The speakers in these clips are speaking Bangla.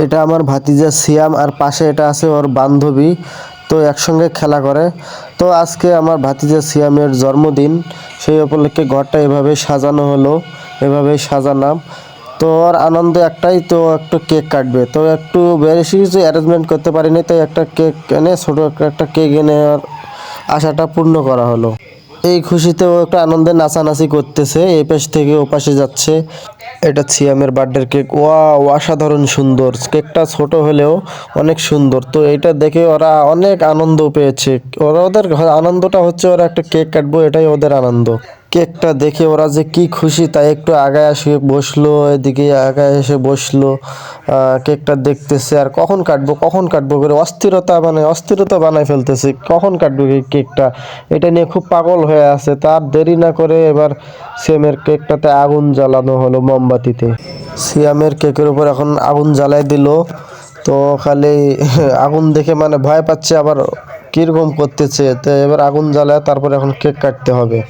এটা আমার ভাতিজা সিয়াম, আর পাশে এটা আছে ওর বান্ধবী, তো একসঙ্গে খেলা করে। তো আজকে আমার ভাতিজা সিয়ামের জন্মদিন, সেই উপলক্ষে ঘরটা এভাবে সাজানো হলো, এভাবেই সাজালাম। তো ওর আনন্দ একটাই, তো একটু কেক কাটবে, তো একটু বেশি কিছু অ্যারেঞ্জমেন্ট করতে পারিনি, তাই একটা কেক এনে ছোটো একটা কেক এনে ওর আশাটা পূর্ণ করা হলো। এই খুশিতে ও একটা আনন্দে নাচানাচি করতেছে, এই পাশ থেকে ও পাশে যাচ্ছে। এটা সিয়ামের বার্থডের কেক, ওয়াও অসাধারণ সুন্দর, কেকটা ছোট হলেও অনেক সুন্দর। তো এটা দেখে ওরা অনেক আনন্দ পেয়েছে, ওদের আনন্দটা হচ্ছে ওরা একটা কেক কাটবো, এটাই ওদের আনন্দ। কেকটা দেখে ওরা যে কি খুশি, তাই একটু আগায় এসে বসলো, এদিকে আগায় এসে বসলো, কেকটা দেখতেছে আর কখন কাটবো কখন কাটবো করে অস্থিরতা বানায় ফেলতেছে, কখন কাটবো এই কেকটা, এটা নিয়ে খুব পাগল হয়ে আছে। তার দেরি না করে এবার সিয়ামের কেকটাতে আগুন জ্বালানো হলো মোমবাতিতে। সিয়ামের কেকের উপর এখন আগুন জ্বালাই দিল, তো খালি আগুন দেখে মানে ভয় পাচ্ছে, আবার কিরকম করতেছে, তো এবার আগুন জ্বালায় তারপরে এখন কেক কাটতে হবে।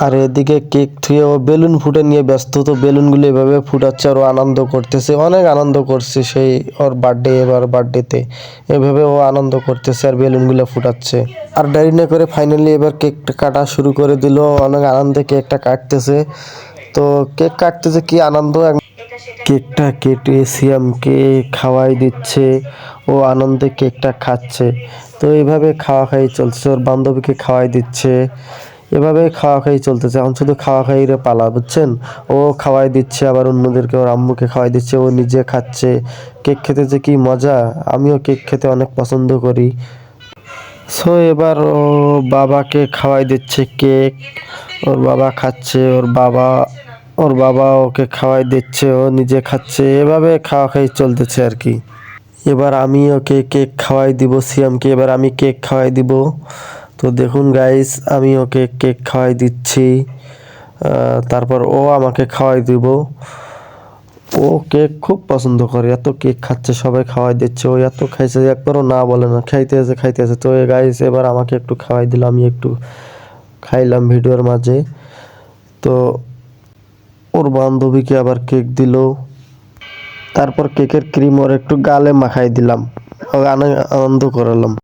আর এদিকে কেক থুয়ে ও বেলুন ফুটে নিয়ে ব্যস্ত, তো বেলুনগুলো এভাবে ফুটাচ্ছে আর ও আনন্দ করতেছে, অনেক আনন্দ করছে সেই ওর বার্থডে, এবার বার্থডেতে এভাবে ও আনন্দ করতেছে আর বেলুনগুলো ফুটাচ্ছে। আর দেরি না করে ফাইনালি এবার কেকটা কাটা শুরু করে দিল, অনেক আনন্দে কেকটা কাটতেছে। তো কেক কাটতেছে কি আনন্দ, কেকটা কেটে সিয়ামকে খাওয়াই দিচ্ছে, ও আনন্দে কেকটা খাচ্ছে। তো এইভাবে খাওয়া খাই চলছে, ওর বান্ধবীকে খাওয়াই দিচ্ছে, এভাবে খাওয়া খাই চলতেছে। এখন শুধু খাওয়া খাইরে পালা, বুঝছেন, ও খাওয়াই দিচ্ছে আবার অন্যদেরকে, ওর আম্মুকে খাওয়াই দিচ্ছে, ও নিজে খাচ্ছে। কেক খেতে যে কি মজা, আমিও কেক খেতে অনেক পছন্দ করি। সো এবার ও বাবাকে খাওয়াই দিচ্ছে কেক, ওর বাবা খাচ্ছে, ওর বাবা ওকে খাওয়াই দিচ্ছে, ও নিজে খাচ্ছে, এভাবে খাওয়া খাই চলতেছে আর কি। এবার আমি ওকে কেক খাওয়াই দিব সিয়ামকে, এবার আমি কেক খাওয়াই দিব। তো দেখুন গাইস, আমি ওকে কেক খাওয়াই দিচ্ছি, তারপর ও আমাকে খাওয়াই দিব। ও কেক খুব পছন্দ করে, এত কেক খাচ্ছে, সবাই খাওয়াই দিচ্ছে, ও এত খাইছে যে একবারও না বলে না, খাইতে আছে। তো গাইস এবার আমাকে একটু খাওয়াই দিল, আমি একটু খাইলাম ভিডিওর মাঝে। তো ওর বান্ধবীকে আবার কেক দিল, তারপর কেকের ক্রিম ওর একটু গালে মাখাই দিলাম, ও আনন্দ করালাম।